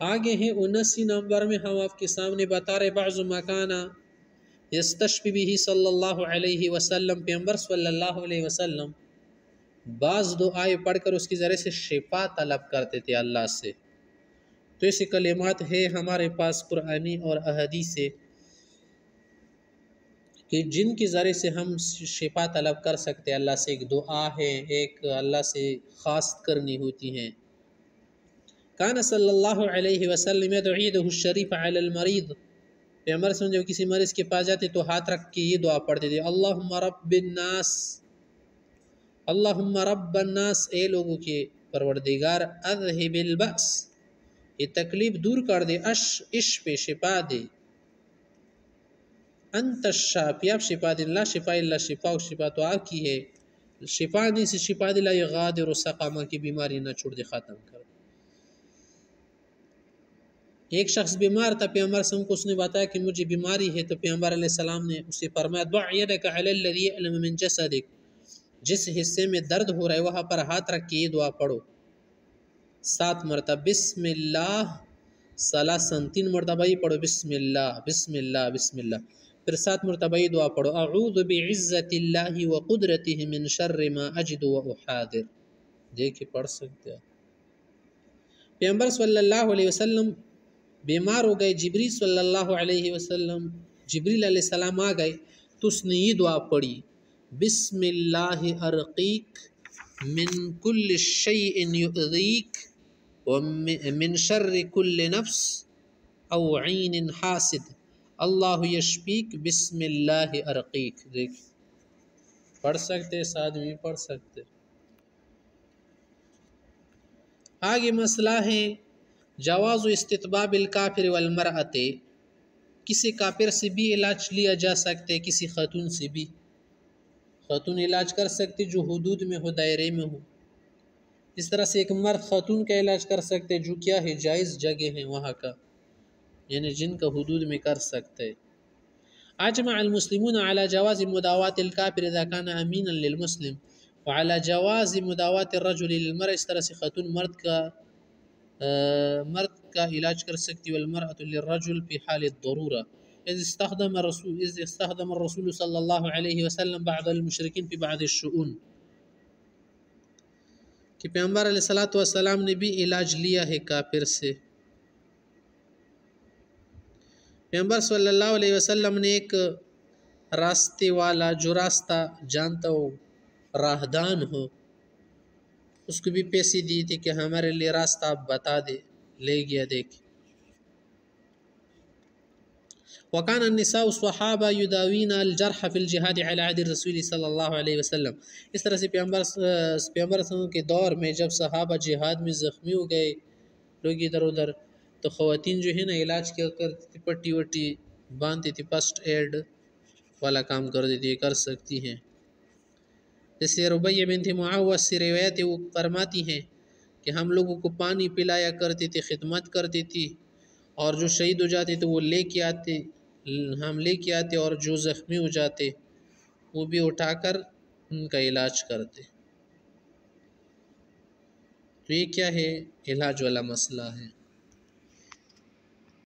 آگے ہیں 79 نمبر میں ہم آپ کے سامنے بتا رہے بعض مکانہ یستشفی بھی صلی اللہ علیہ وسلم، پیغمبر صلی اللہ علیہ وسلم بعض دعائیں پڑھ کر اس کے ذریعے سے شفا طلب کرتے تھے اللہ سے۔ تو ایسے کلمات ہے ہمارے پاس قرآنی اور احادیث سے کہ جن کے ذریعے سے ہم شفا طلب کر سکتے اللہ سے۔ ایک دعا ہے، ایک اللہ سے خاص کرنی ہوتی ہیں۔ کان صلی اللہ علیہ وسلم یدعو یدہ الشریف علی المریض، پیغمبر صلی اللہ علیہ وسلم جب کسی مریض کے پاس جاتے تو ہاتھ رکھ کے یہ دعا پڑھتے تھے، اللہم رب الناس، اللہم رب الناس، اے لوگوں کے پروردگار، اذہب البأس، یہ تکلیف دور کر دے، اشف شفا دے، انت الشافی، آپ شفا دے، لا شفا الا شفا، شفا تو آپ کی ہے، شفا نہیں سے شفا دلا، یغادر سقامہ کی بیماری نہ چھوڑ دے، ختم کر۔ ایک شخص بیمار تھا، پیغمبر صلی اللہ علیہ وسلم کو اس نے بتایا کہ مجھے بیماری ہے، تو پیغمبر علیہ السلام نے اسے فرمایا ضع یدک علی الذی یألم من جسدک، جس حصے میں درد ہو رہا ہے وہاں پر ہاتھ رکھ کے یہ دعا پڑھو 7 مرتبہ، بسم اللہ ثلاثاً، 3 مرتبہ یہ پڑھو بسم اللہ بسم اللہ بسم اللہ، پھر 7 مرتبہ یہ دعا پڑھو اعوذ بعزت اللہ وقدرتہ من شر ما اجد واحاذر۔ دیکھیں پڑھ سکتے ہیں۔ پیغمبر صلی اللہ علیہ وسلم بیمار ہو گئے، جبریل صلی اللہ علیہ وسلم، جبریل علیہ السلام آ گئے تو اس نے یہ دعا پڑھی، بسم اللہ ارقیک من کل شیء یؤذیک ومن شر کل نفس او عین حاسد، اللہ یشفیک بسم اللہ ارقیک۔ دیکھ پڑھ سکتے، ساتھ میں پڑھ سکتے۔ آگے مسئلہ ہے جواز استطباب الکافر والمرأۃ، کسی کافر سے بھی علاج لیا جا سکتے، کسی خاتون سے بھی، خاتون علاج کر سکتے جو حدود میں ہو، دائرے میں ہو، اس طرح سے ایک مرد خاتون کا علاج کر سکتے جو کیا ہے جائز جگہ ہے وہاں کا، یعنی جن کا حدود میں کر سکتے۔ اجمع المسلمون على جواز مداوات الكافر اذا كان امينا للمسلم وعلى جواز مداوات الرجل للمرأة، اس طرح سے خاتون مرد کا علاج کر سکتی، والمرأة للرجل في حال الضرورة، اذ استخدم الرسول صلی اللہ علیہ وسلم بعض المشرکین في بعض الشؤون، کہ پیغمبر علیہ السلام نے بھی علاج لیا ہے کافر سے۔ پیغمبر صلی اللہ علیہ وسلم نے ایک راستے والا جو راستہ جانتا ہو، راہدان ہو، اس کو بھی پیسے دیے تھے کہ ہمارے لیے راستہ آپ بتا دے، لے گیا دیکھ۔ وکان النساء الصحابہ یداوین الجرح فی الجہاد علی عہد الرسول صلی اللہ علیہ وسلم، اس طرح سے پیغمبر صلی اللہ علیہ وسلم کے دور میں جب صحابہ جہاد میں زخمی ہو گئے لوگ ادھر ادھر، تو خواتین جو ہے نا علاج کیا کرتی تھی، پٹی وٹی باندھتی تھی، فرسٹ ایڈ والا کام کر دیتی کر سکتی ہیں۔ جیسے ربیہ بنت معاوض سے روایت وہ فرماتی ہیں کہ ہم لوگوں کو پانی پلایا کرتی تھی، خدمت کرتی تھی، اور جو شہید ہو جاتے تو وہ لے کے آتے، ہم لے کے آتے، اور جو زخمی ہو جاتے وہ بھی اٹھا کر ان کا علاج کرتے۔ تو یہ کیا ہے علاج والا مسئلہ ہے۔